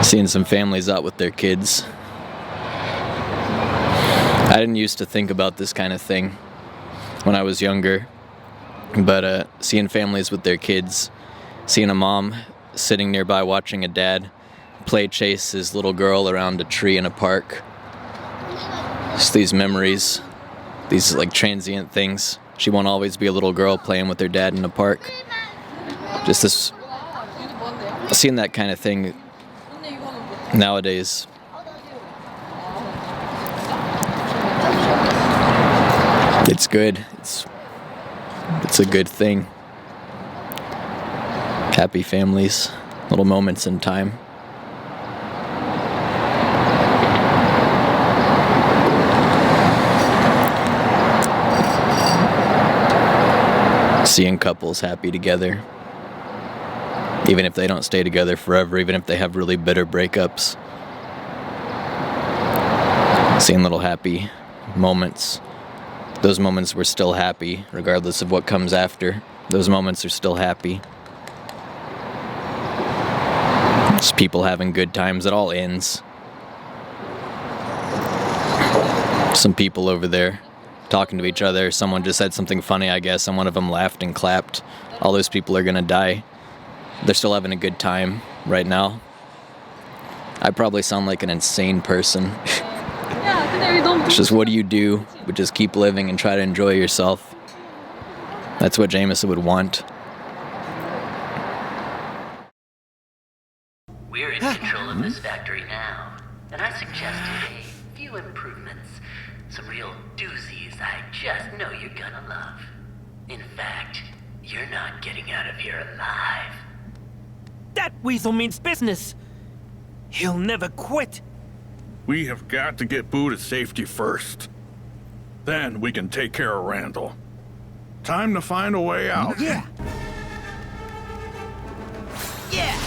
Seeing some families out with their kids. I didn't used to think about this kind of thing when I was younger, but seeing families with their kids, seeing a mom sitting nearby watching a dad play chase his little girl around a tree in a park. Just these memories, these like transient things. She won't always be a little girl playing with her dad in a park. Just this, seeing that kind of thing nowadays. It's good. It's a good thing. Happy families, little moments in time. Seeing couples happy together, even if they don't stay together forever, even if they have really bitter breakups. Seeing little happy moments. Those moments were still happy, regardless of what comes after. Those moments are still happy. Just people having good times. It all ends. Some people over there talking to each other. Someone just said something funny, I guess, and one of them laughed and clapped. All those people are gonna die. They're still having a good time right now. I probably sound like an insane person. It's just, what do you do but just keep living and try to enjoy yourself? That's what Jamison would want. We're in control of this factory now, and I suggested a few improvements. Some real doozies I just know you're gonna love. In fact, you're not getting out of here alive. That weasel means business. He'll never quit. We have got to get Boo to safety first. Then we can take care of Randall. Time to find a way out. Yeah. Yeah.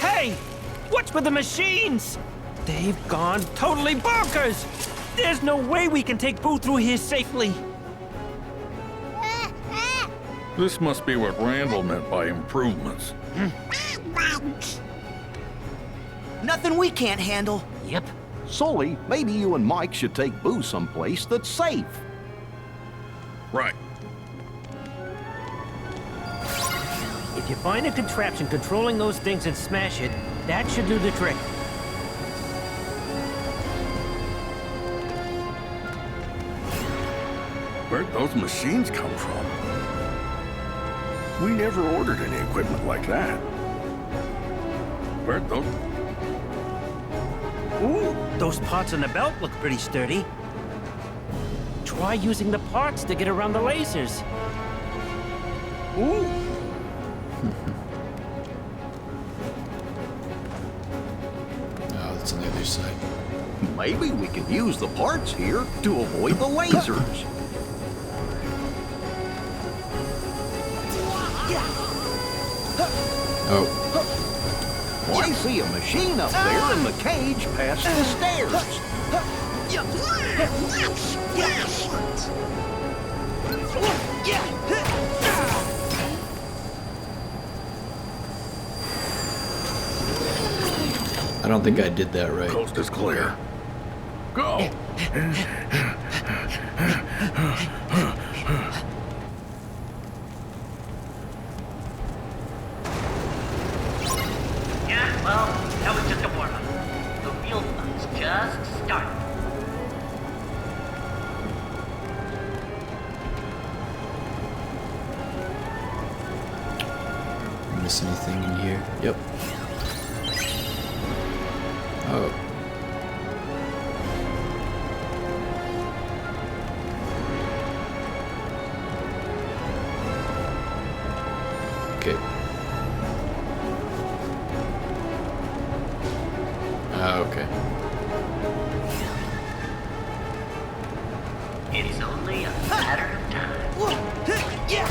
Hey! What's with the machines? They've gone totally bonkers! There's no way we can take Boo through here safely. This must be what Randall meant by improvements. Nothing we can't handle. Yep. Sully, maybe you and Mike should take Boo someplace that's safe. Right. If you find a contraption controlling those things and smash it, that should do the trick. Where'd those machines come from? We never ordered any equipment like that. Where'd those... Ooh, those parts on the belt look pretty sturdy. Try using the parts to get around the lasers. Ooh. Oh, that's on the other side. Maybe we can use the parts here to avoid the lasers. Oh. I see a machine up there in the cage past the stairs. I don't think I did that right. Coast is clear. Go! Yeah, well, that was just a warm-up. The real fun's just starting. Miss anything in here? Yep. Oh. Okay. Okay. It's only a matter of time. Yeah!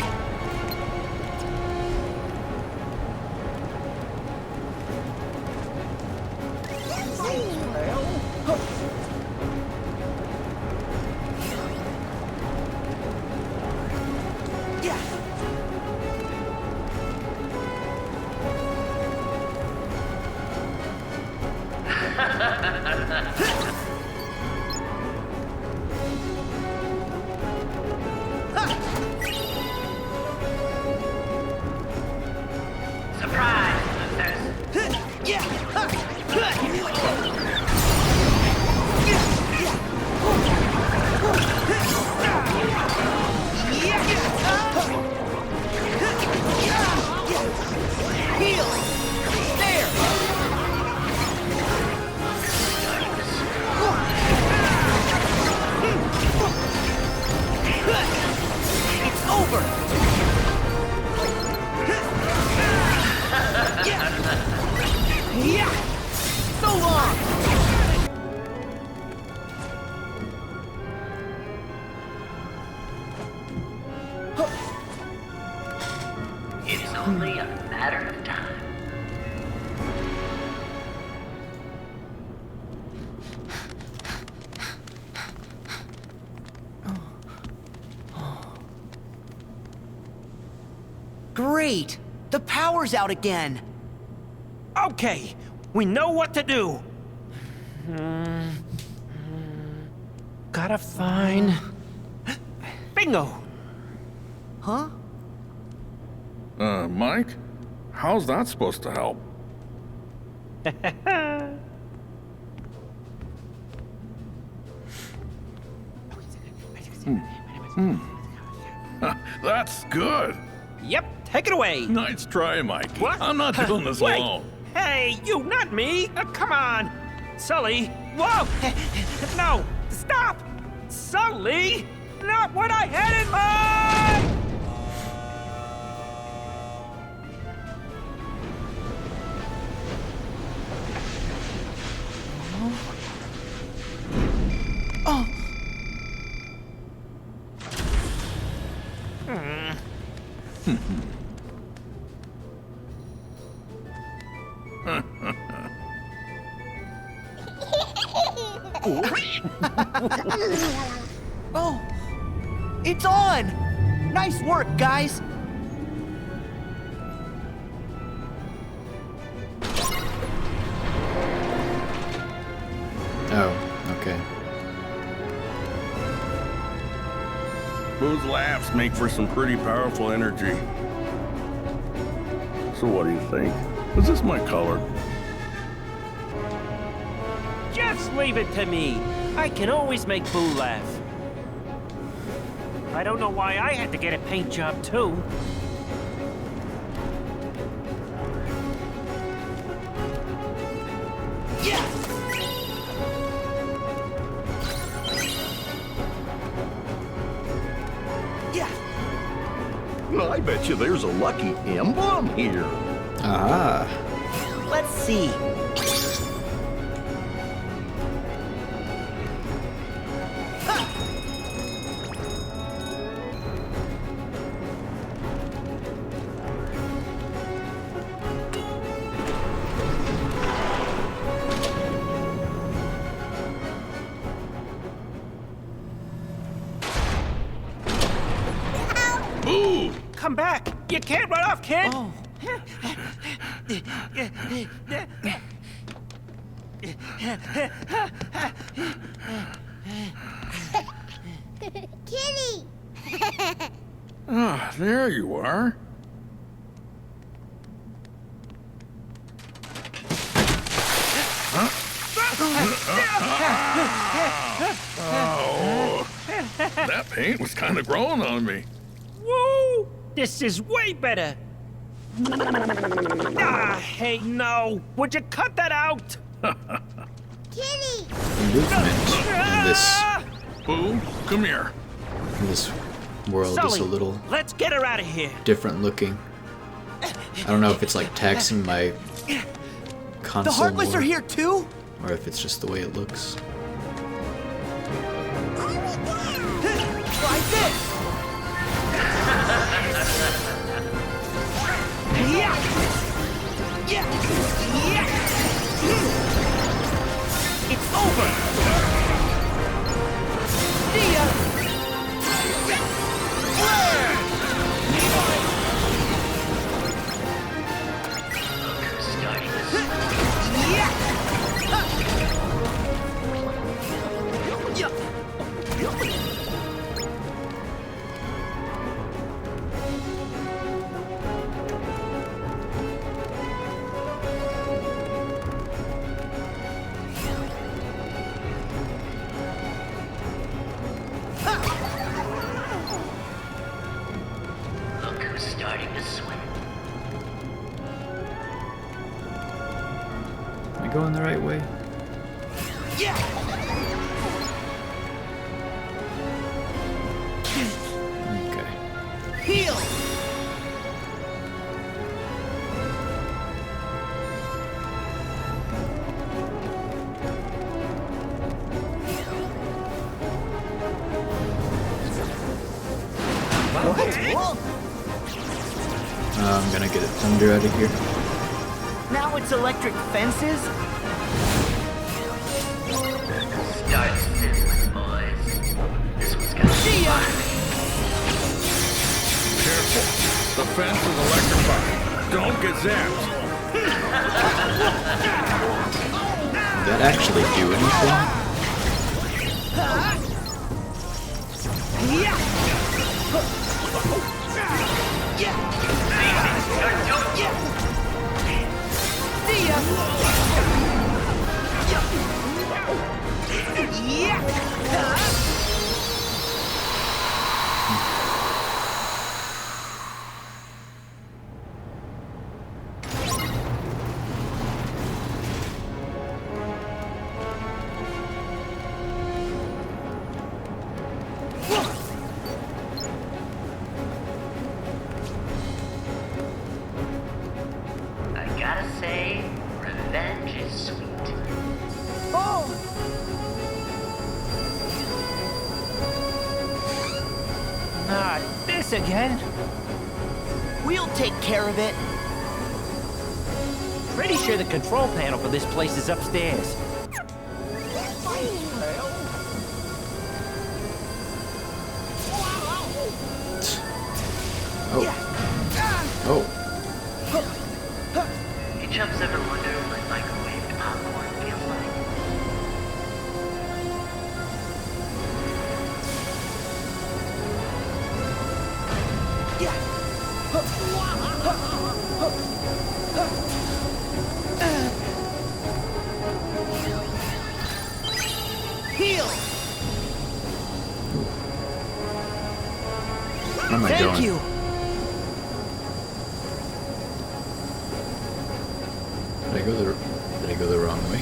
Surprise, losers. It's over! Yeah! So long! It's only a matter of time. Great! The power's out again! Okay, we know what to do. Gotta find... Bingo! Huh? Mike? How's that supposed to help? That's good. Yep, take it away. Nice try, Mike. What? I'm not doing this Wait. alone. Hey, you, not me. Come on. Sully. Whoa. No, stop. Sully. Not what I had in mind. Oh! Oh! It's on! Nice work, guys! Oh, okay. Those laughs make for some pretty powerful energy. So what do you think? Is this my color? Just leave it to me. I can always make Boo laugh. I don't know why I had to get a paint job, too. Yes! Yeah! I bet you there's a lucky emblem here. Ah. Let's see. Ooh! Come back. You can't run off, kid. Oh. Kitty! Ah, there you are. Oh, that paint was kind of growing on me. Woo! This is way better. Ah, hey, no. Would you cut that out? Kitty! Movement in Boo, come here. this world is Sully, a little let's get her out of here. different looking. I don't know if it's like taxing my console The Heartless more, are here too? or if it's just the way it looks. Try this! Yeah! Yeah! Yeah! It's over! See ya! Starting this. Yeah! Look who's starting to swim. Am I going the right way? Yeah! Okay. Heal! What's wrong? I'm gonna get thunder out of here. Now it's electric fences? Start sizzling, boys. This one's gonna See ya! Careful. The fence is electrified. Don't get zapped. Did that actually do anything? Yeah! Yeah! Yeah! See ya! Yeah! I gotta say, revenge is sweet. Oh! Not this again. We'll take care of it. Pretty sure the control panel for this place is upstairs. Oh. Oh. You chumps ever wonder what microwaved popcorn feels like? Heal! Where am I Thank going? you! Did I go the wrong way?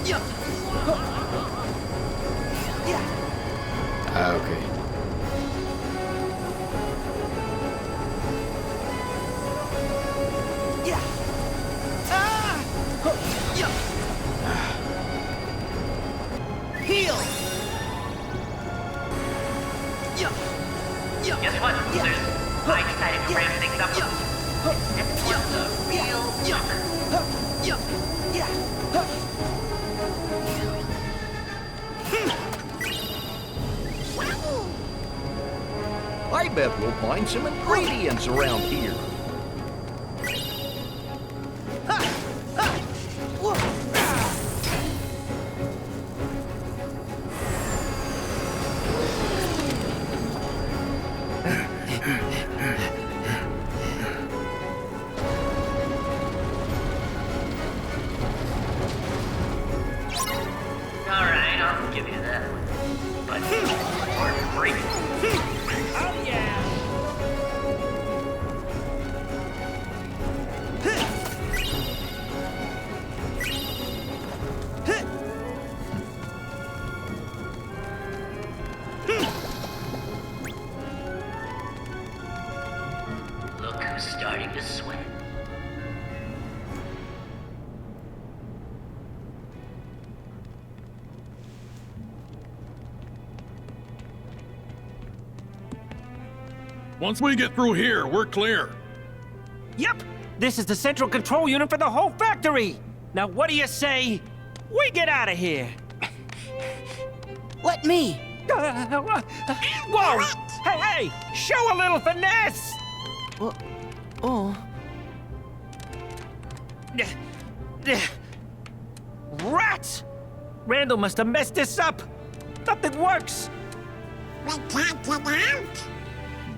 Yeah! Yeah! Ah, okay. Yeah! Ah! Yeah! Heal! Yeah! Yeah! Guess what? Yeah. There's I decided to ramp things up. It's what's a real junk. Yeah! Yeah! I bet we'll find some ingredients around here. Alright, I'll give you that. But or break it. Oh, yeah. Look who's starting to sweat. Once we get through here, we're clear. Yep, this is the central control unit for the whole factory. Now, what do you say we get out of here? Let me. Whoa! Hey, hey! Show a little finesse! Oh. Rats! Randall must have messed this up. Nothing works. We can't get out.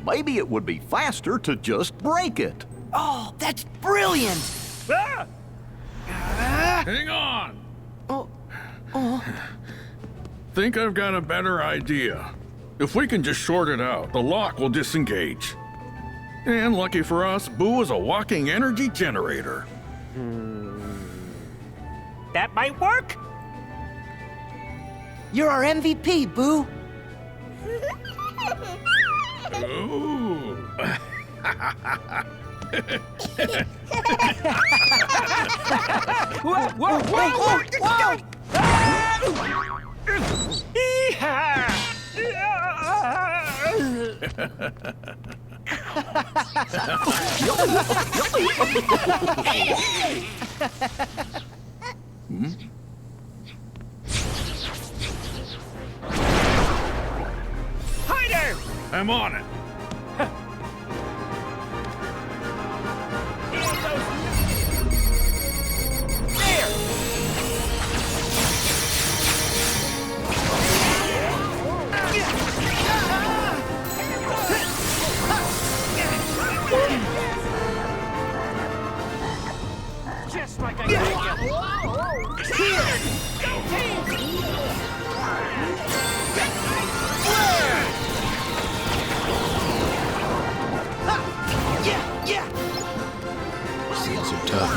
Maybe it would be faster to just break it. Oh, that's brilliant. Ah! Hang on. Oh. Think I've got a better idea. If we can just short it out, the lock will disengage. And lucky for us, Boo is a walking energy generator. That might work. You're our MVP, Boo. Ooh. Whoa, whoa, whoa, whoa! Yeehaw! Hider! I'm on it. There! Just like I figured. Here! Go team! Yeah. Seeds are tough.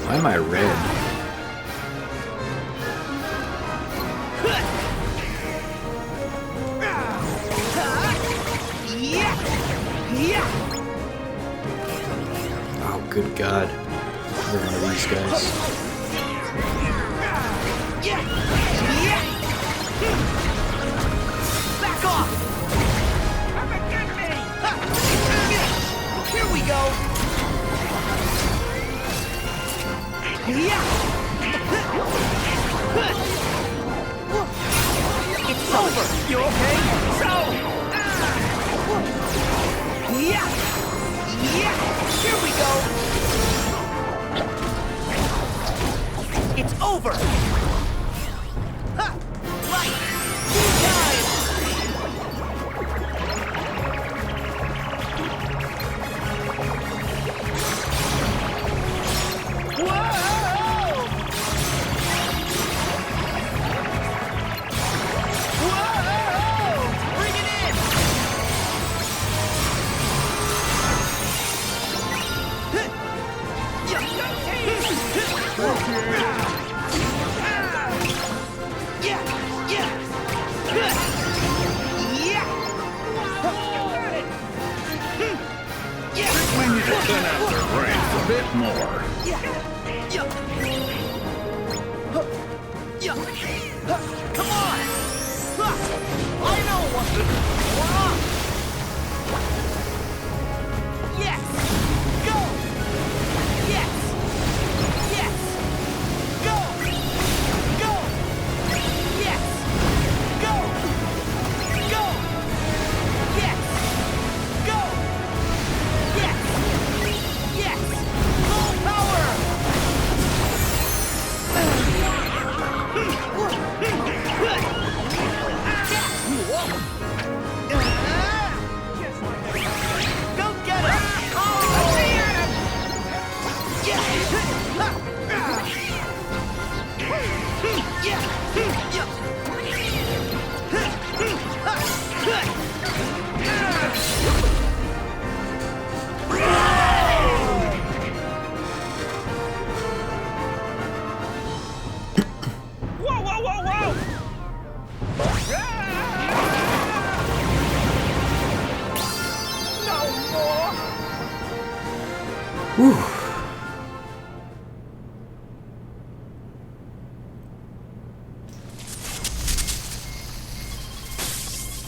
Why am I red? Oh, good God. Another one of these guys. Back off! Here we go! It's over! You okay? So! Here we go! It's over! Ha! Right!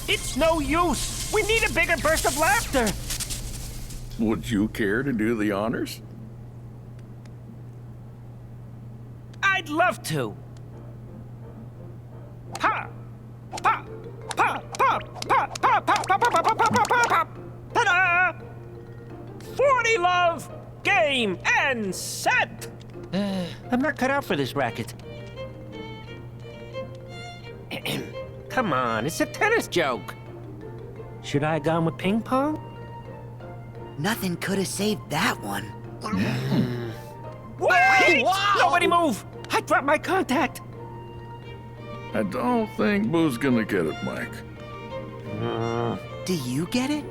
It's no use. We need a bigger burst of laughter. Would you care to do the honors? I'd love to. Pa! Pa! Pa! Pa! Pa! Pa! Pa! Pa! Pa! Pa! Pa! Pa! Pa! Ta-da! 40 love, game, and set! I'm not cut out for this racket. Come on, it's a tennis joke. Should I have gone with ping pong? Nothing could have saved that one. Wait! Wow! Nobody move! I dropped my contact. I don't think Boo's gonna get it, Mike. Do you get it?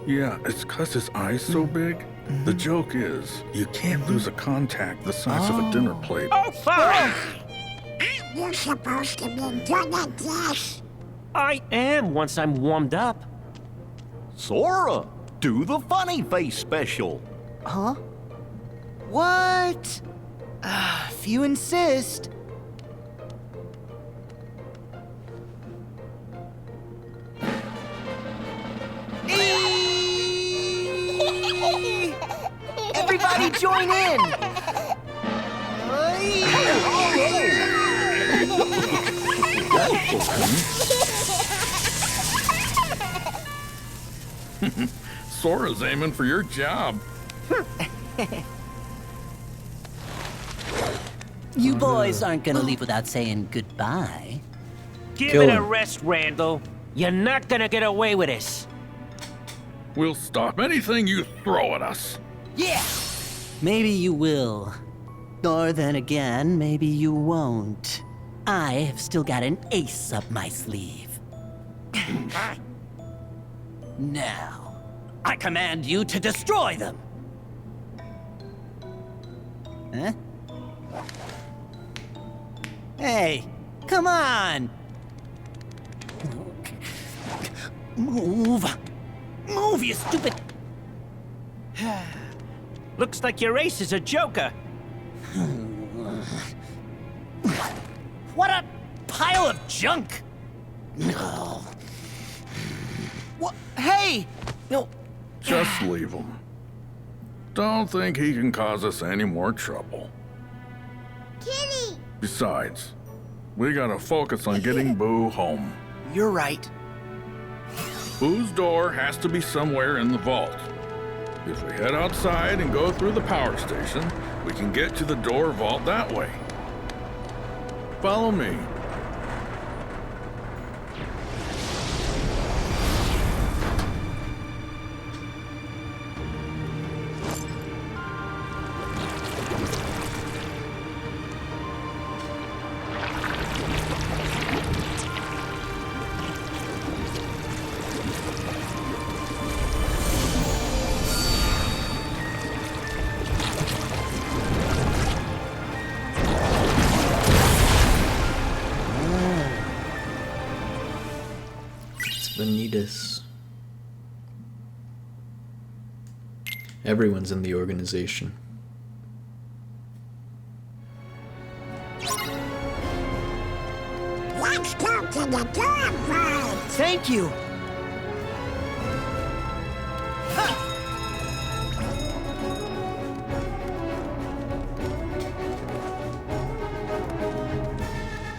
Yeah, it's 'cause his eye's so big. The joke is, you can't lose a contact the size of a dinner plate. Oh, fine! Aren't you supposed to be good at this? I am once I'm warmed up. Sora, do the funny face special. Huh? What? If you insist. Eee! Everybody join in! Sora's aiming for your job. You boys aren't gonna leave without saying goodbye. Give Kill it a him. rest, Randall. You're not gonna get away with this. We'll stop anything you throw at us. Yeah! Maybe you will. Or then again, maybe you won't. I have still got an ace up my sleeve. Now, I command you to destroy them! Huh? Hey, come on! Move! Move, you stupid... Looks like your ace is a joker. What a pile of junk! No. What? Hey! No. Just leave him. Don't think he can cause us any more trouble. Kitty! Besides, we gotta focus on getting Boo home. You're right. Boo's door has to be somewhere in the vault. If we head outside and go through the power station, we can get to the door vault that way. Follow me. Vanitas. Everyone's in the organization. Let's go to the door vault. Thank you.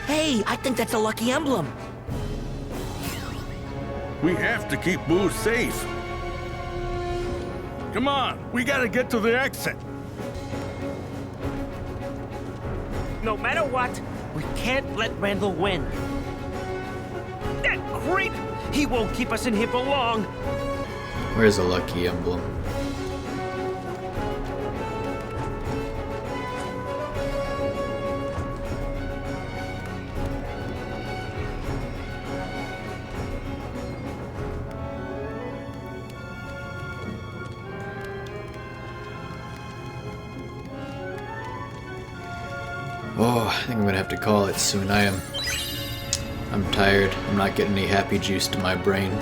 Hey, I think that's a lucky emblem. We have to keep Boo safe. Come on, we gotta get to the exit. No matter what, we can't let Randall win. That creep! He won't keep us in here for long. Where's a lucky emblem? Oh, I think I'm gonna have to call it soon. I'm tired. I'm not getting any happy juice to my brain.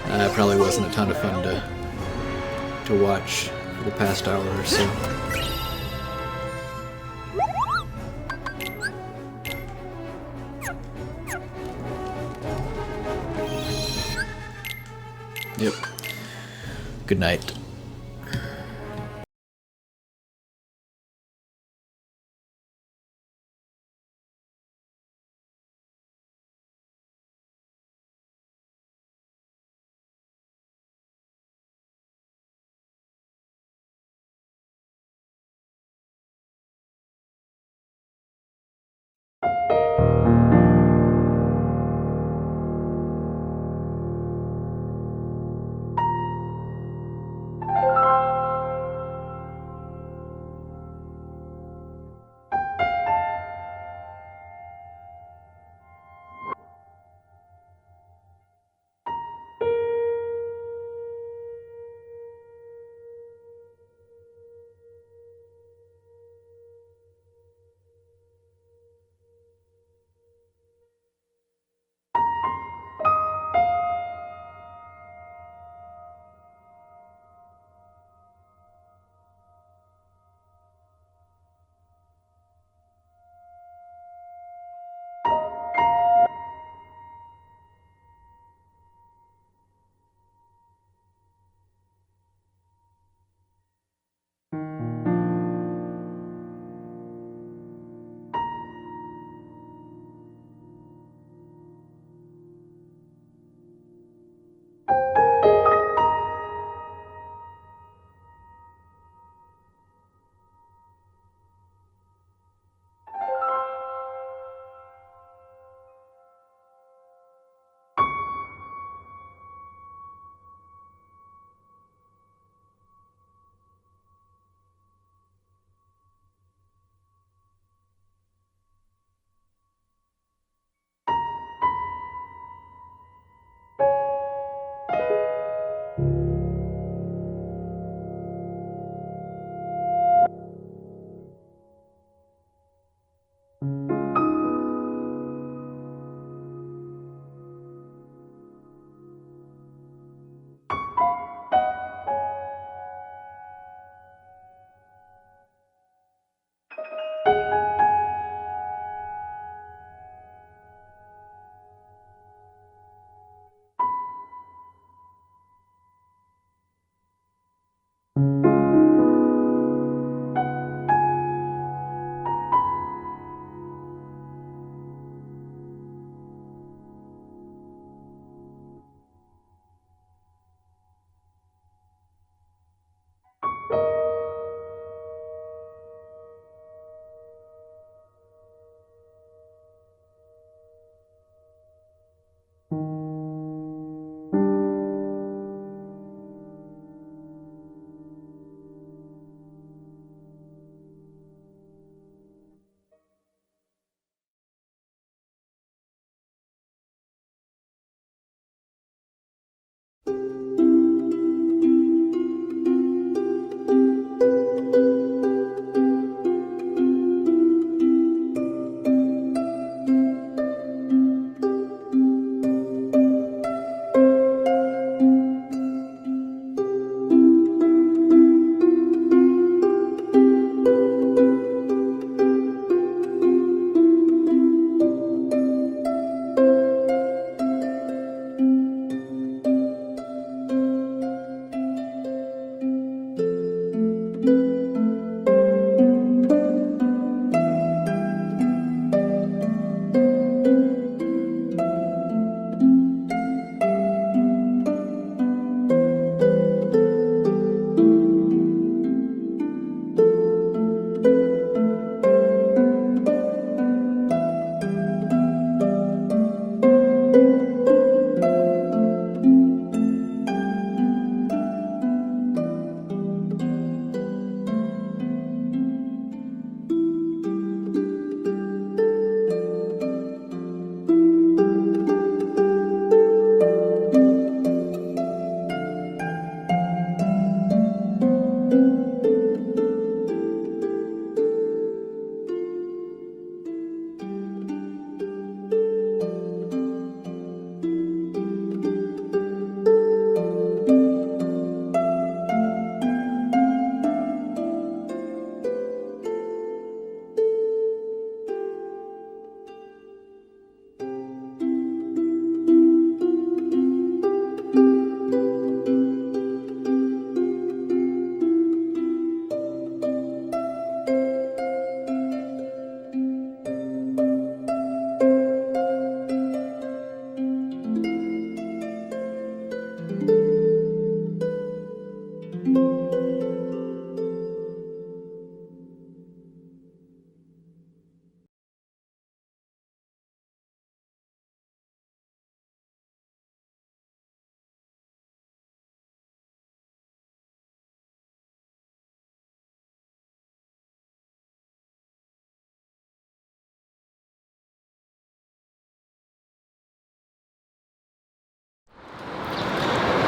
It probably wasn't a ton of fun to watch for the past hour or so. Yep. Good night.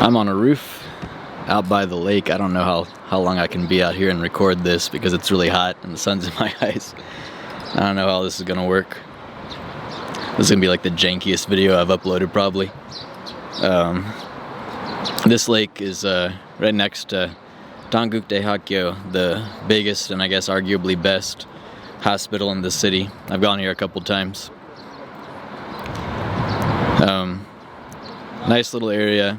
I'm on a roof out by the lake. I don't know how long I can be out here and record this because it's really hot and the sun's in my eyes. I don't know how this is gonna work. This is gonna be like the jankiest video I've uploaded probably. This lake is right next to Dangukdae Hakkyo, the biggest and I guess arguably best hospital in the city. I've gone here a couple times. Nice little area.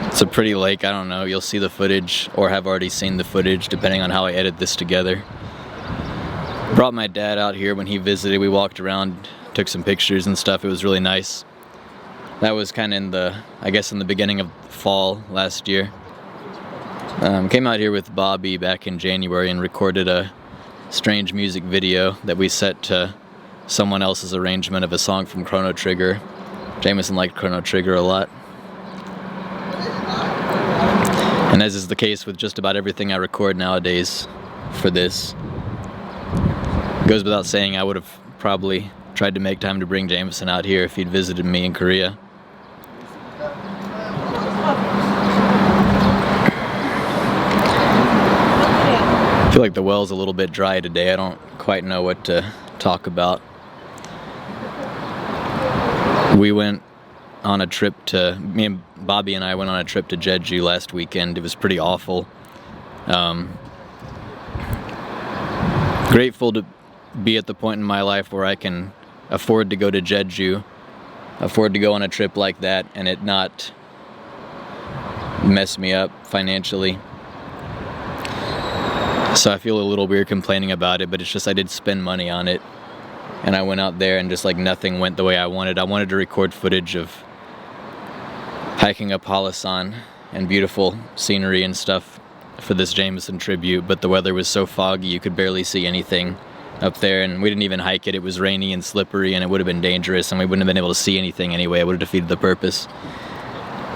It's a pretty lake. I don't know, you'll see the footage or have already seen the footage depending on how I edit this together. Brought my dad out here when he visited. We walked around, took some pictures and stuff. It was really nice. That was kind of in the beginning of fall last year. Came out here with Bobby back in January and recorded a strange music video that we set to someone else's arrangement of a song from Chrono Trigger. Jamison liked Chrono Trigger a lot. And as is the case with just about everything I record nowadays for this, it goes without saying I would have probably tried to make time to bring Jamison out here if he'd visited me in Korea. I feel like the well's a little bit dry today. I don't quite know what to talk about. We went on a trip me and Bobby and I went on a trip to Jeju last weekend. It was pretty awful. Grateful to be at the point in my life where I can afford to go to Jeju, afford to go on a trip like that and it not mess me up financially. So I feel a little weird complaining about it, but it's just I did spend money on it. And I went out there and just like nothing went the way I wanted. I wanted to record footage of hiking up Halasan and beautiful scenery and stuff for this Jamison tribute, but the weather was so foggy you could barely see anything up there, and we didn't even hike it. It was rainy and slippery and it would have been dangerous and we wouldn't have been able to see anything anyway. It would have defeated the purpose.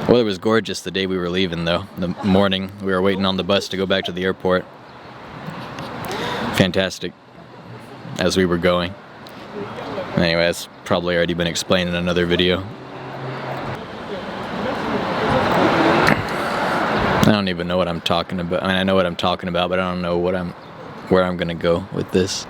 The weather was gorgeous the day we were leaving though. The morning we were waiting on the bus to go back to the airport. Fantastic as we were going. Anyway, that's probably already been explained in another video. I don't even know what I'm talking about. I mean, I know what I'm talking about, but I don't know where I'm gonna go with this.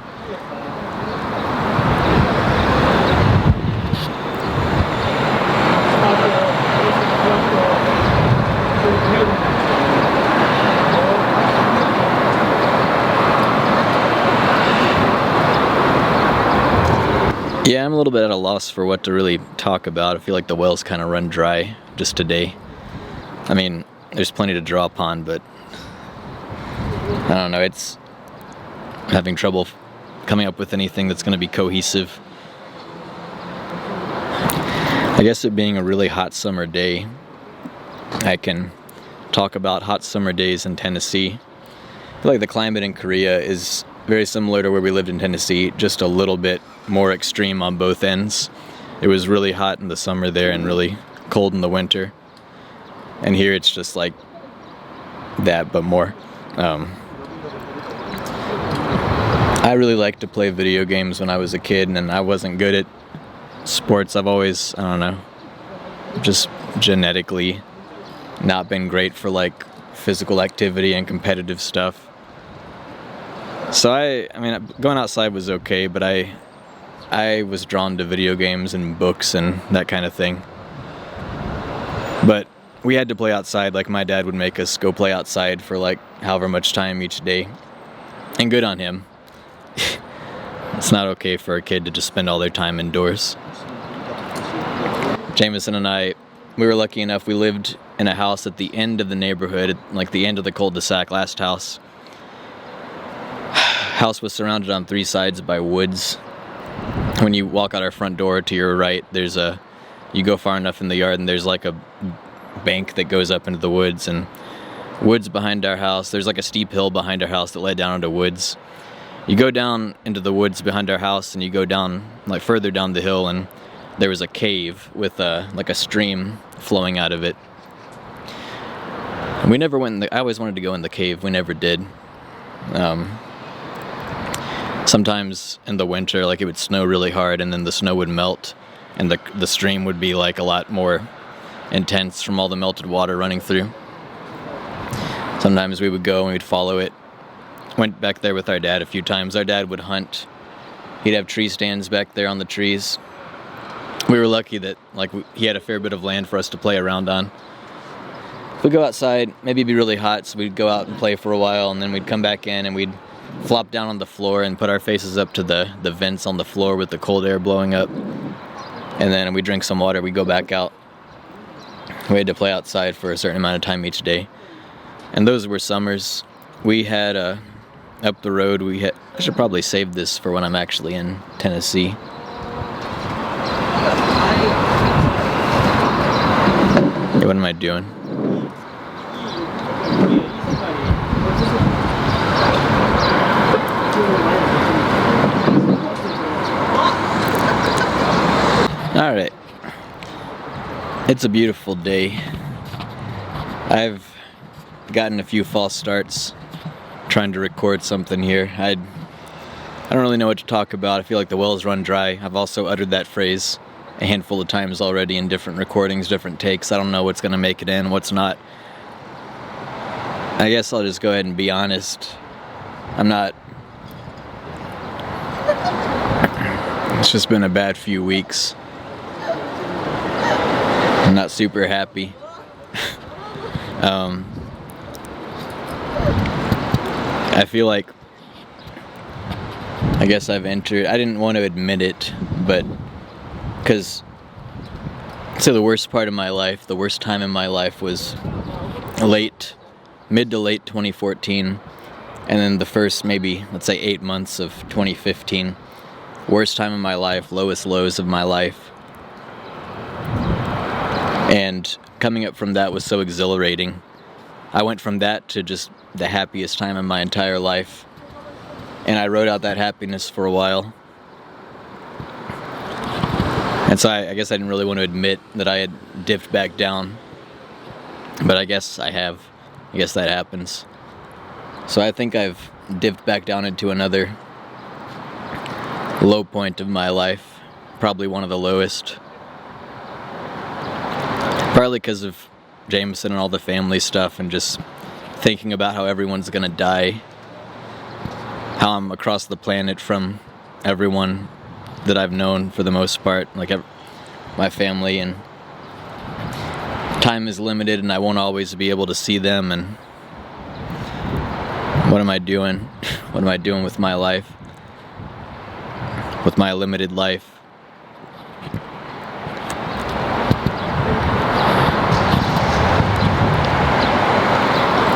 Yeah, I'm a little bit at a loss for what to really talk about. I feel like the well's kind of run dry just today. I mean, there's plenty to draw upon, but I don't know, it's having trouble coming up with anything that's going to be cohesive. I guess it being a really hot summer day, I can talk about hot summer days in Tennessee. I feel like the climate in Korea is very similar to where we lived in Tennessee, just a little bit more extreme on both ends. It was really hot in the summer there and really cold in the winter. And here it's just like that, but more. I really liked to play video games when I was a kid, and I wasn't good at sports. I've always, I don't know, just genetically not been great for like physical activity and competitive stuff. So I mean, going outside was okay, but I was drawn to video games and books and that kind of thing. But we had to play outside. Like my dad would make us go play outside for like however much time each day. And good on him. It's not okay for a kid to just spend all their time indoors. Jamison and I, we were lucky enough, we lived in a house at the end of the neighborhood, like the end of the cul-de-sac, last house. House was surrounded on three sides by woods. When you walk out our front door to your right, you go far enough in the yard and there's like a bank that goes up into the woods, and woods behind our house. There's like a steep hill behind our house that led down into woods. You go down into the woods behind our house and you go down, like further down the hill, and there was a cave with like a stream flowing out of it. And we never went I always wanted to go in the cave. We never did. Sometimes in the winter, like it would snow really hard and then the snow would melt and the stream would be like a lot more intense from all the melted water running through. Sometimes we would go and we'd follow it. Went back there with our dad a few times. Our dad would hunt. He'd have tree stands back there on the trees. We were lucky that he had a fair bit of land for us to play around on. We'd go outside, maybe it'd be really hot, so we'd go out and play for a while, and then we'd come back in and we'd flop down on the floor and put our faces up to the vents on the floor with the cold air blowing up. And then we'd drink some water, we'd go back out. We had to play outside for a certain amount of time each day. And those were summers. We had, up the road, I should probably save this for when I'm actually in Tennessee. Hey, what am I doing? Alright. It's a beautiful day. I've gotten a few false starts trying to record something here. I don't really know what to talk about. I feel like the well's run dry. I've also uttered that phrase a handful of times already in different recordings, different takes. I don't know what's going to make it in, what's not. I guess I'll just go ahead and be honest. It's just been a bad few weeks. I'm not super happy. I feel like, I guess I didn't want to admit it, but because the worst part of my life, the worst time in my life was mid to late 2014, and then the first maybe, let's say 8 months of 2015. Worst time of my life, lowest lows of my life. And coming up from that was so exhilarating. I went from that to just the happiest time in my entire life. And I rode out that happiness for a while. And so I guess I didn't really want to admit that I had dipped back down. But I guess I have. I guess that happens. So I think I've dipped back down into another low point of my life. Probably one of the lowest. Partly because of Jamison and all the family stuff and just thinking about how everyone's gonna die. How I'm across the planet from everyone that I've known for the most part, like my family, and time is limited and I won't always be able to see them, and what am I doing? What am I doing with my life? With my limited life?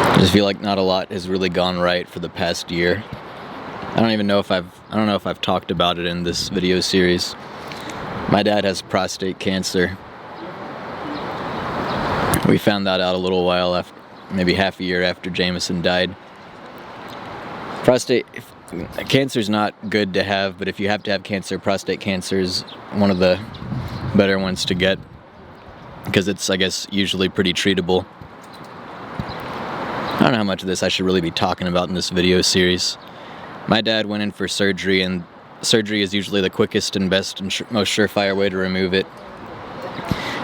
I just feel like not a lot has really gone right for the past year. I don't know if I've talked about it in this video series. My dad has prostate cancer. We found that out a little while after, maybe half a year after Jamison died. Prostate cancer's not good to have, but if you have to have cancer, prostate cancer is one of the better ones to get because it's, I guess, usually pretty treatable. I don't know how much of this I should really be talking about in this video series. My dad went in for surgery, and surgery is usually the quickest and best and most surefire way to remove it.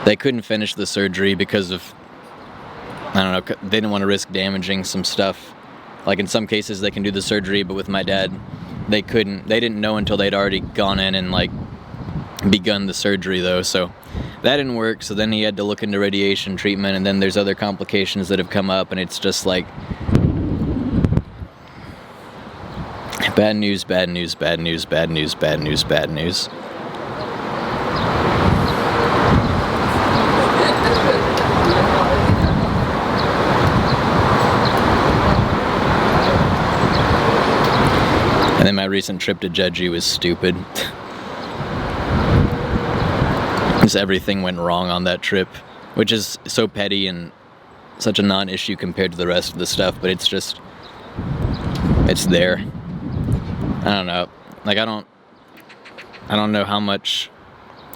They couldn't finish the surgery because of, I don't know, they didn't want to risk damaging some stuff. Like in some cases they can do the surgery, but with my dad, they couldn't. They didn't know until they'd already gone in and begun the surgery though, so that didn't work. So then he had to look into radiation treatment, and then there's other complications that have come up, and it's just like bad news, bad news, bad news, bad news, bad news, bad news. And then my recent trip to Jeju was stupid. Just everything went wrong on that trip, which is so petty and such a non-issue compared to the rest of the stuff, but it's there. I don't know. I don't know how much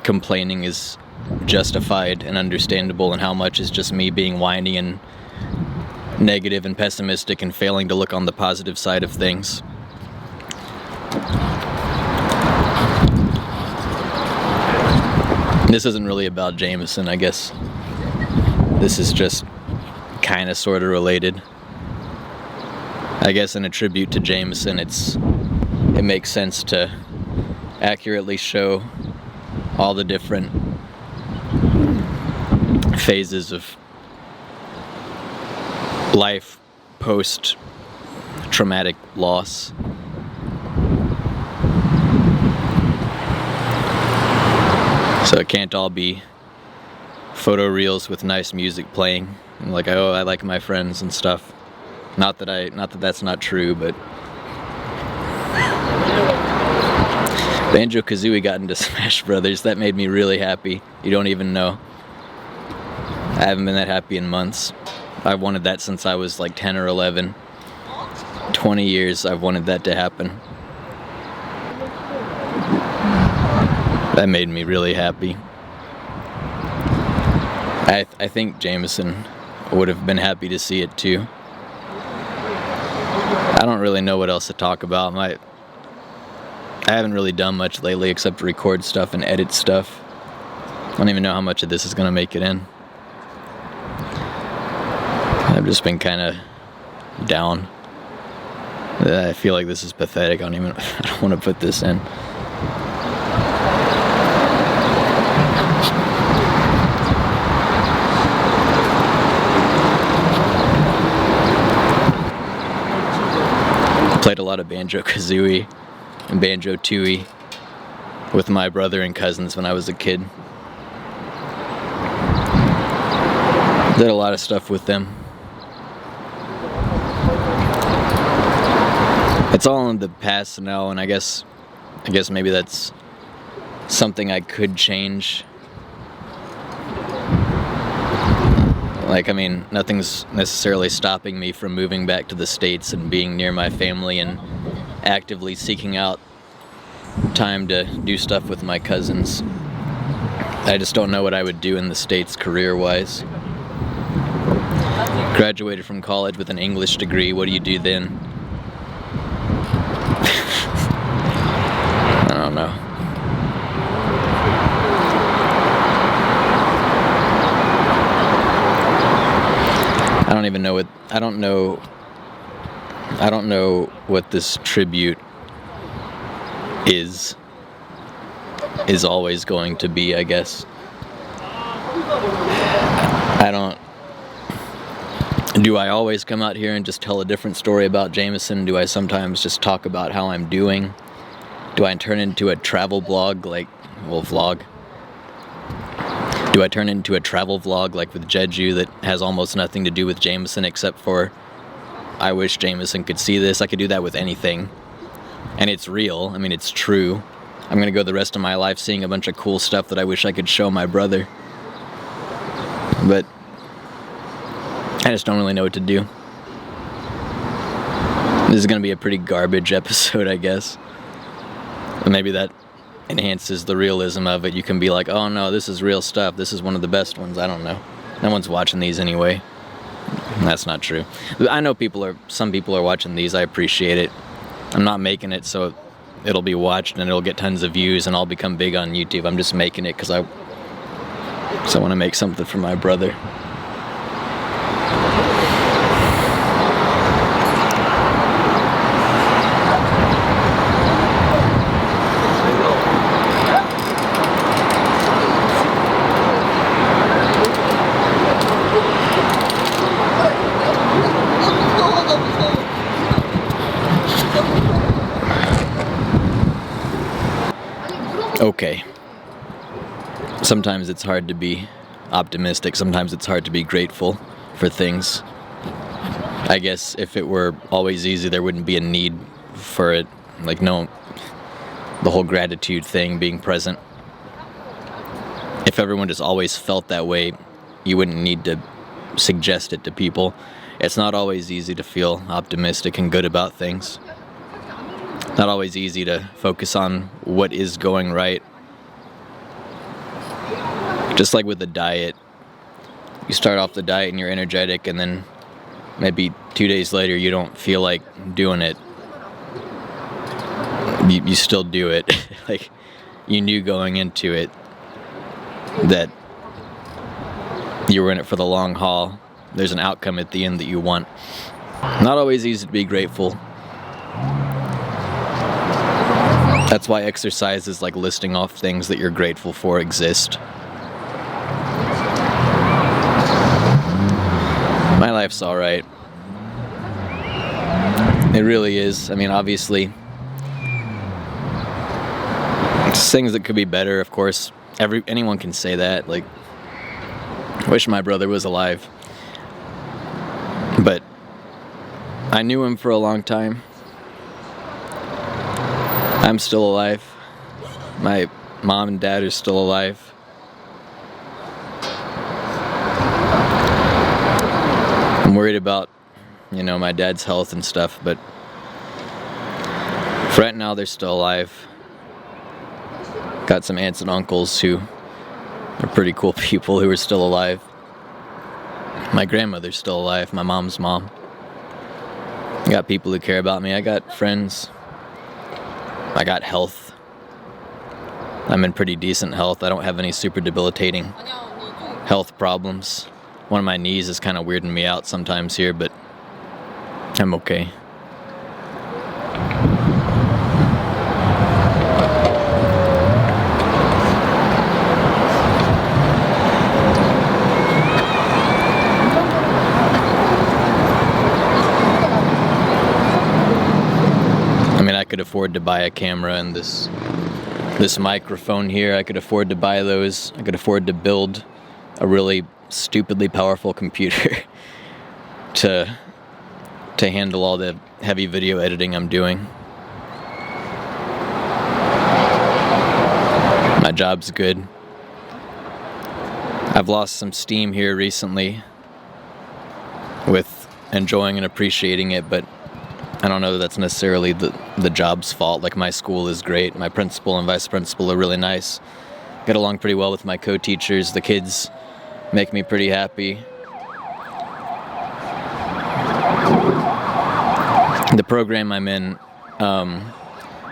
complaining is justified and understandable and how much is just me being whiny and negative and pessimistic and failing to look on the positive side of things. This isn't really about Jamison, I guess. this is just kind of sort of related. I guess in a tribute to Jamison, it makes sense to accurately show all the different phases of life post-traumatic loss. So it can't all be photo reels with nice music playing and like, oh, I like my friends and stuff. Not that that's not true, but Banjo-Kazooie got into Smash Brothers. That made me really happy. You don't even know. I haven't been that happy in months. I've wanted that since I was like 10 or 11. 20 years I've wanted that to happen. That made me really happy. I think Jamison would have been happy to see it too. I don't really know what else to talk about. I haven't really done much lately except record stuff and edit stuff. I don't even know how much of this is gonna make it in. I've just been kind of down. I feel like this is pathetic. I don't want to put this in. Played a lot of Banjo-Kazooie and Banjo-Tooie with my brother and cousins when I was a kid. Did a lot of stuff with them. It's all in the past now, and I guess maybe that's something I could change. Like, I mean, nothing's necessarily stopping me from moving back to the States and being near my family and actively seeking out time to do stuff with my cousins. I just don't know what I would do in the States career-wise. Graduated from college with an English degree, what do you do then? I don't know. I don't know what this tribute is always going to be, I guess. Do I always come out here and just tell a different story about Jamison? Do I sometimes just talk about how I'm doing? Do I turn into a travel blog vlog? Do I turn into a travel vlog like with Jeju that has almost nothing to do with Jamison except for I wish Jamison could see this? I could do that with anything. And it's real. I mean, it's true. I'm gonna go the rest of my life seeing a bunch of cool stuff that I wish I could show my brother. But I just don't really know what to do. This is gonna be a pretty garbage episode, I guess. And maybe that enhances the realism of it. You can be like, oh no, this is real stuff. This is one of the best ones. I don't know. No one's watching these anyway. That's not true. I know some people are watching these. I appreciate it. I'm not making it so it'll be watched and it'll get tons of views and I'll become big on YouTube. I'm just making it because I want to make something for my brother. Okay. Sometimes it's hard to be optimistic. Sometimes it's hard to be grateful for things. I guess if it were always easy, there wouldn't be a need for it. Like, no, the whole gratitude thing, being present. If everyone just always felt that way, you wouldn't need to suggest it to people. It's not always easy to feel optimistic and good about things. Not always easy to focus on what is going right. Just like with the diet. You start off the diet and you're energetic, and then maybe 2 days later you don't feel like doing it. You still do it. Like, you knew going into it that you were in it for the long haul. There's an outcome at the end that you want. Not always easy to be grateful. That's why exercises like listing off things that you're grateful for exist. My life's alright. It really is. I mean, obviously, it's things that could be better, of course. Anyone can say that. Like, I wish my brother was alive. But I knew him for a long time. I'm still alive. My mom and dad are still alive. I'm worried about, my dad's health and stuff, but for right now, they're still alive. Got some aunts and uncles who are pretty cool people who are still alive. My grandmother's still alive, my mom's mom. I got people who care about me. I got friends. I got health. I'm in pretty decent health. I don't have any super debilitating health problems. One of my knees is kind of weirding me out sometimes here, but I'm okay. I mean, I could afford to buy a camera and this microphone here. I could afford to buy those. I could afford to build a really stupidly powerful computer to handle all the heavy video editing I'm doing. My job's good. I've lost some steam here recently with enjoying and appreciating it, but I don't know that that's necessarily the job's fault. Like, my school is great. My principal and vice principal are really nice. Get along pretty well with my co-teachers. The kids make me pretty happy. The program I'm in,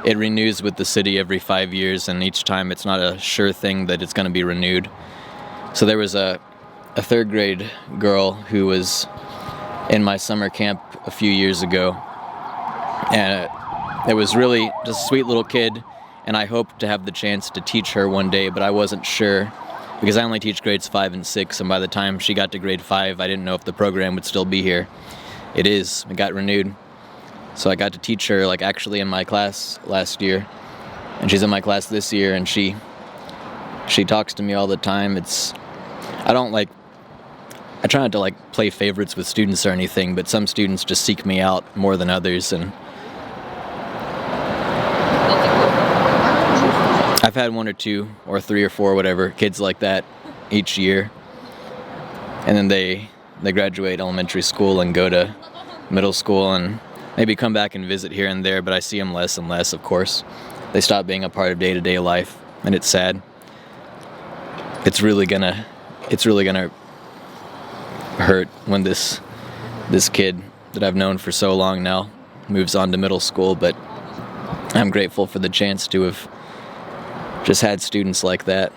it renews with the city every 5 years, and each time it's not a sure thing that it's going to be renewed. So there was a third grade girl who was in my summer camp a few years ago, and it was really just a sweet little kid, and I hoped to have the chance to teach her one day, but I wasn't sure because I only teach grades 5 and 6, and by the time she got to grade 5, I didn't know if the program would still be here. It got renewed. So I got to teach her, like, actually in my class last year, and she's in my class this year, and she talks to me all the time. I try not to, like, play favorites with students or anything, but some students just seek me out more than others, and I've had 1 or 2 or 3 or 4, whatever, kids like that each year, and then they graduate elementary school and go to middle school and maybe come back and visit here and there, but I see them less and less, of course. They stop being a part of day-to-day life, and it's sad. It's really gonna hurt when this kid that I've known for so long now moves on to middle school, but I'm grateful for the chance to have just had students like that.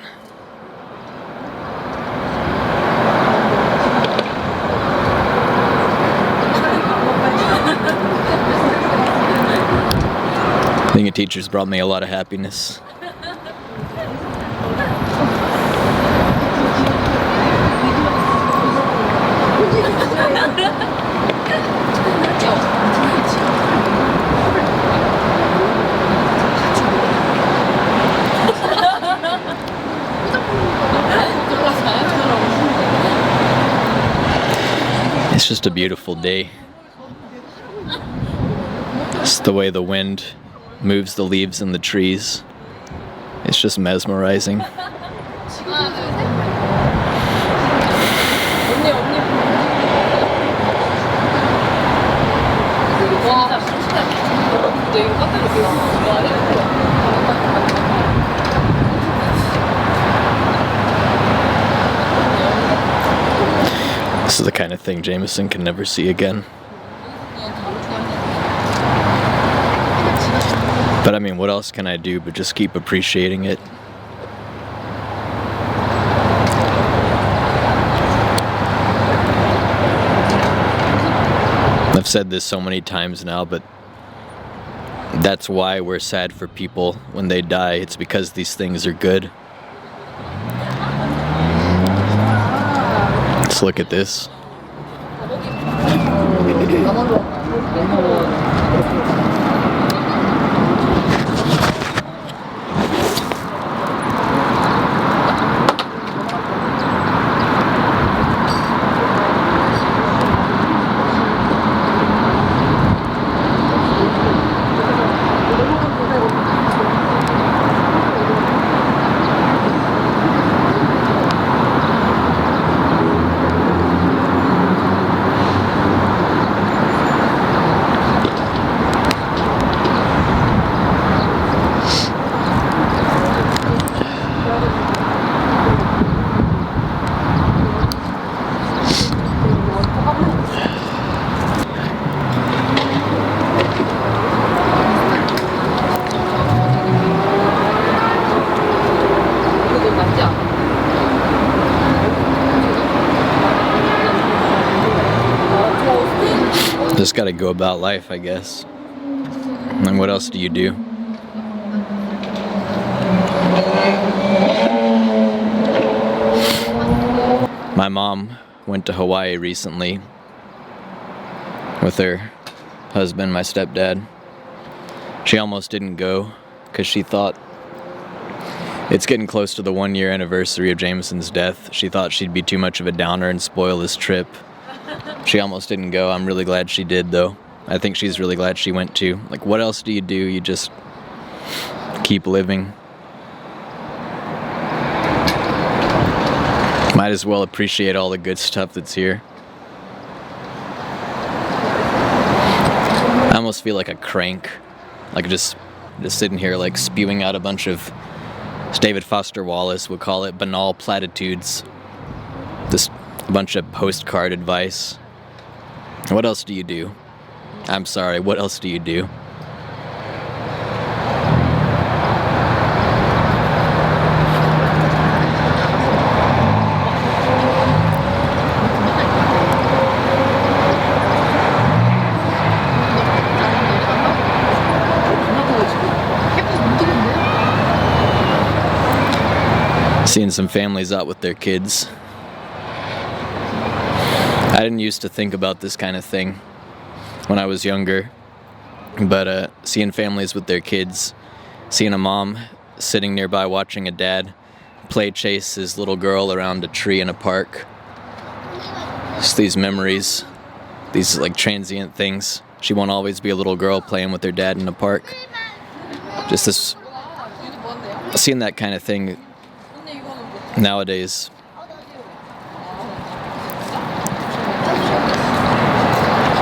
Being a teacher's brought me a lot of happiness. It's just a beautiful day. Just the way the wind moves the leaves in the trees. It's just mesmerizing. This is the kind of thing Jamison can never see again. But I mean, what else can I do but just keep appreciating it? I've said this so many times now, but that's why we're sad for people when they die. It's because these things are good. Let's look at this. Just gotta go about life, I guess. And what else do you do? My mom went to Hawaii recently with her husband, my stepdad. She almost didn't go because she thought it's getting close to the 1-year anniversary of Jamison's death. She thought she'd be too much of a downer and spoil his trip. She almost didn't go. I'm really glad she did, though. I think she's really glad she went too. Like, what else do? You just keep living. Might as well appreciate all the good stuff that's here. I almost feel like a crank. Like just sitting here, like spewing out a bunch of, as David Foster Wallace would call it, banal platitudes. Just a bunch of postcard advice. What else do you do? I'm sorry, what else do you do? Seeing some families out with their kids. I didn't used to think about this kind of thing when I was younger, but seeing families with their kids, seeing a mom sitting nearby watching a dad play chase his little girl around a tree in a park. Just these memories, these like transient things. She won't always be a little girl playing with her dad in a park. Just this, seeing that kind of thing nowadays.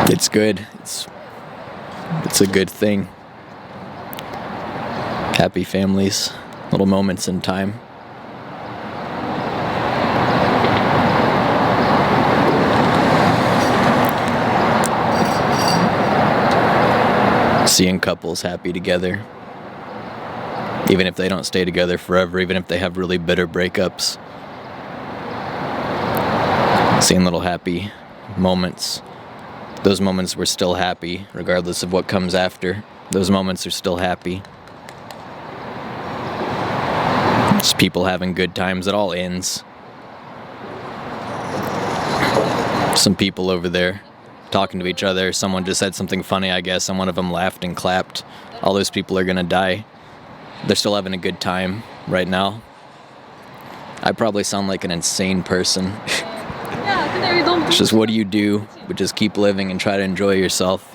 It's good. It's a good thing. Happy families, little moments in time. Seeing couples happy together. Even if they don't stay together forever, even if they have really bitter breakups. Seeing little happy moments. Those moments were still happy, regardless of what comes after. Those moments are still happy. Just people having good times. It all ends. Some people over there talking to each other. Someone just said something funny, I guess, and one of them laughed and clapped. All those people are gonna die. They're still having a good time right now. I probably sound like an insane person. It's just, what do you do but just keep living and try to enjoy yourself?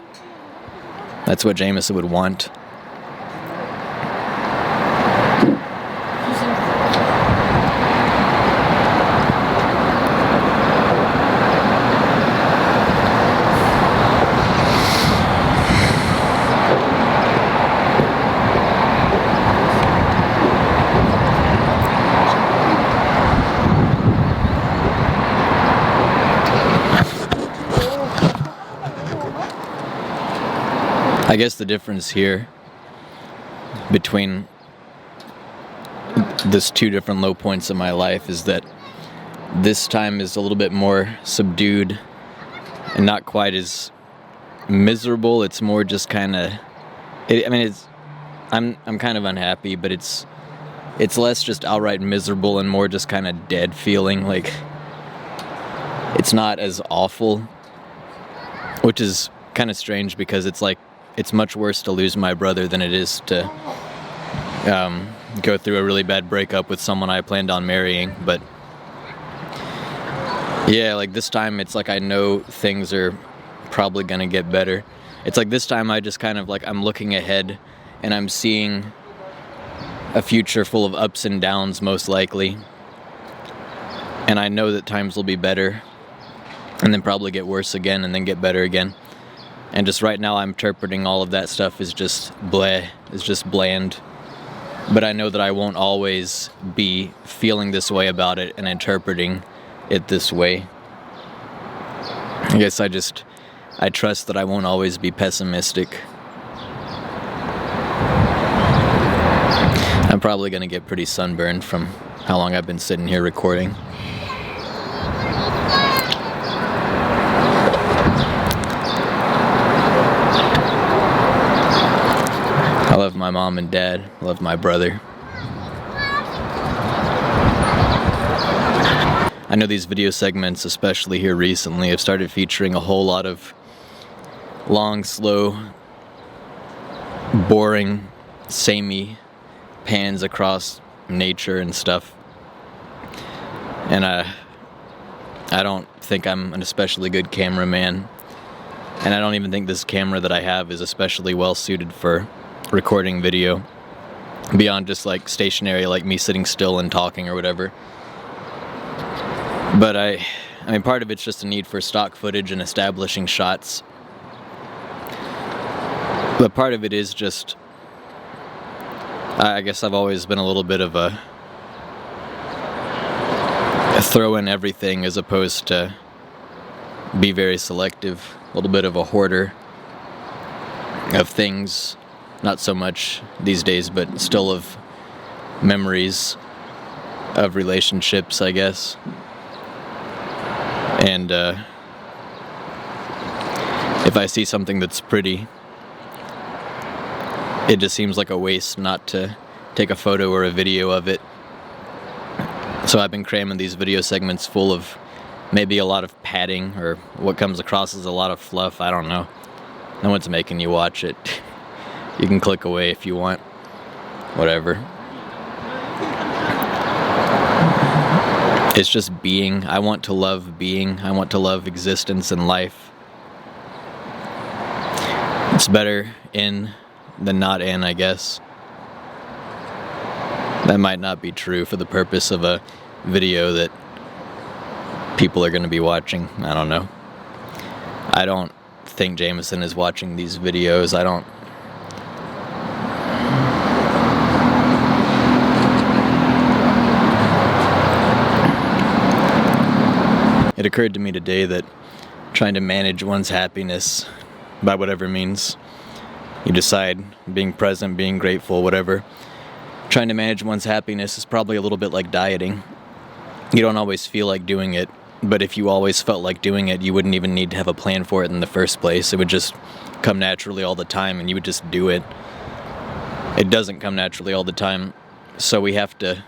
That's what Jamison would want. I guess the difference here between this two different low points in my life is that this time is a little bit more subdued and not quite as miserable. It's more just kind of. I mean, I'm kind of unhappy, but it's less just outright miserable and more just kind of dead feeling. Like it's not as awful, which is kind of strange because it's like it's much worse to lose my brother than it is to go through a really bad breakup with someone I planned on marrying. But yeah, like this time it's like I know things are probably gonna get better. It's like this time I just kind of like I'm looking ahead and I'm seeing a future full of ups and downs most likely, and I know that times will be better and then probably get worse again and then get better again. And just right now I'm interpreting all of that stuff as just bleh, it's just bland. But I know that I won't always be feeling this way about it and interpreting it this way. I guess I trust that I won't always be pessimistic. I'm probably gonna get pretty sunburned from how long I've been sitting here recording. I love my mom and dad. I love my brother. I know these video segments, especially here recently, have started featuring a whole lot of long, slow, boring, samey pans across nature and stuff. And I don't think I'm an especially good cameraman. And I don't even think this camera that I have is especially well suited for recording video beyond just like stationary, like me sitting still and talking or whatever. But I mean, part of it's just a need for stock footage and establishing shots. But part of it is just, I guess I've always been a little bit of a throw in everything as opposed to be very selective, a little bit of a hoarder of things. Not so much these days, but still of memories of relationships, I guess. And if I see something that's pretty, it just seems like a waste not to take a photo or a video of it. So I've been cramming these video segments full of maybe a lot of padding, or what comes across as a lot of fluff. I don't know. No one's making you watch it. You can click away if you want. Whatever. It's just being. I want to love being. I want to love existence and life. It's better in than not in, I guess. That might not be true for the purpose of a video that people are going to be watching. I don't know. I don't think Jamison is watching these videos. It occurred to me today that trying to manage one's happiness by whatever means you decide, being present, being grateful, whatever, trying to manage one's happiness is probably a little bit like dieting. You don't always feel like doing it, but if you always felt like doing it, you wouldn't even need to have a plan for it in the first place. It would just come naturally all the time and you would just do it. It doesn't come naturally all the time, so we have to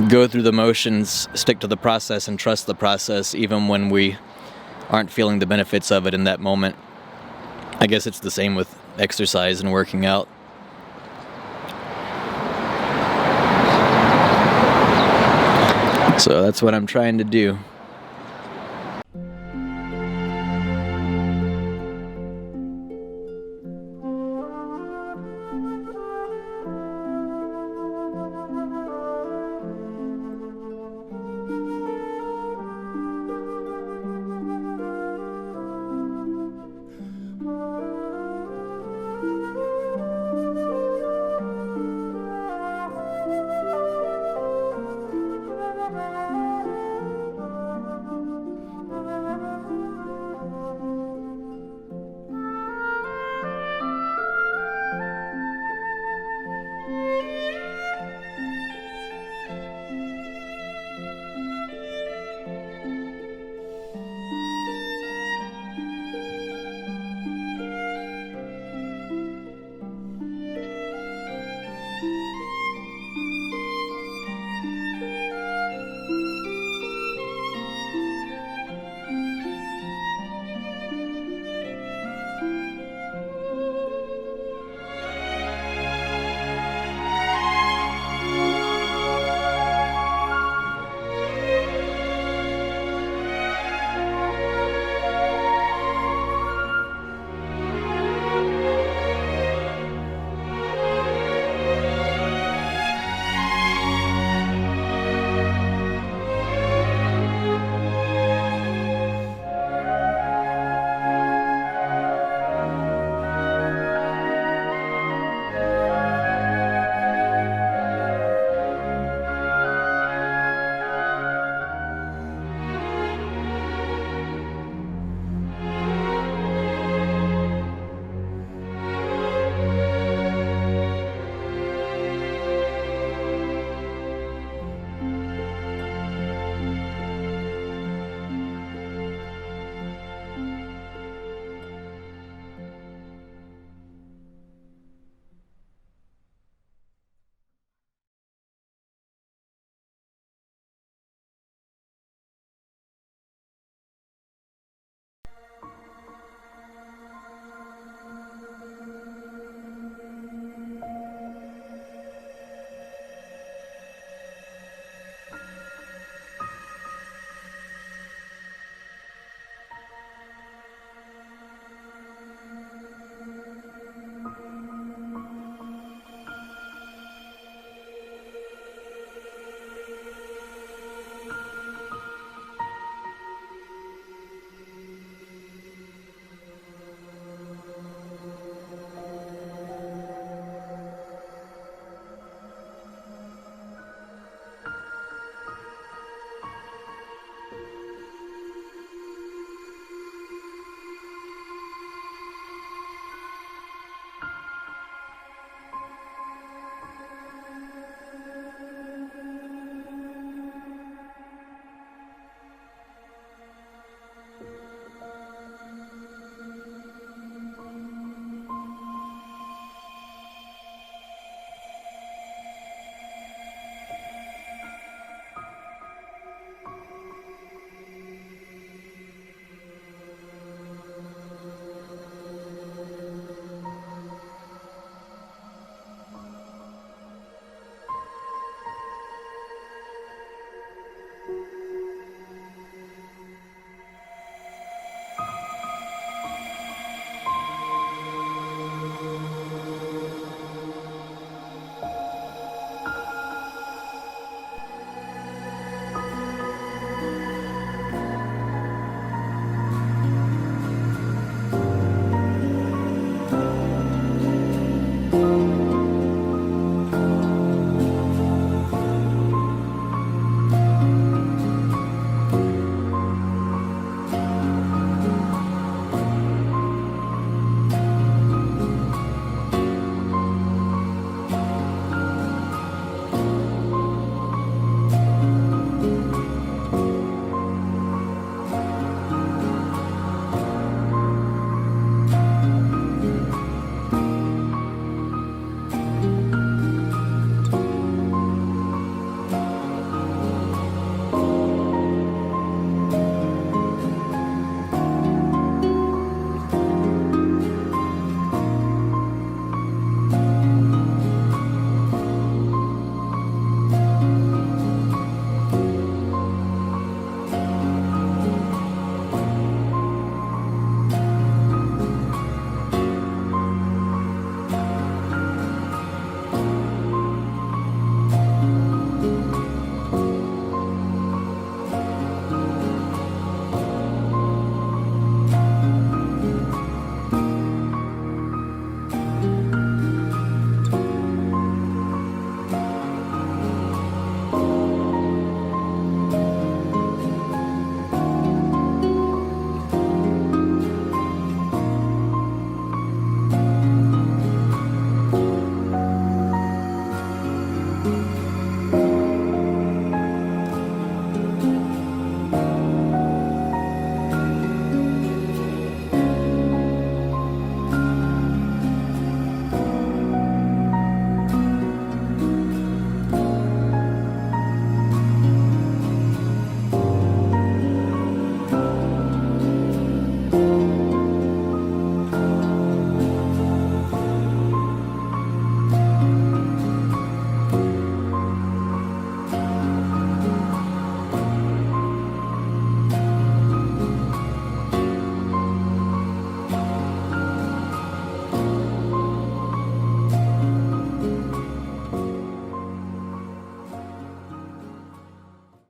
go through the motions, stick to the process, and trust the process even when we aren't feeling the benefits of it in that moment. I guess it's the same with exercise and working out. So that's what I'm trying to do.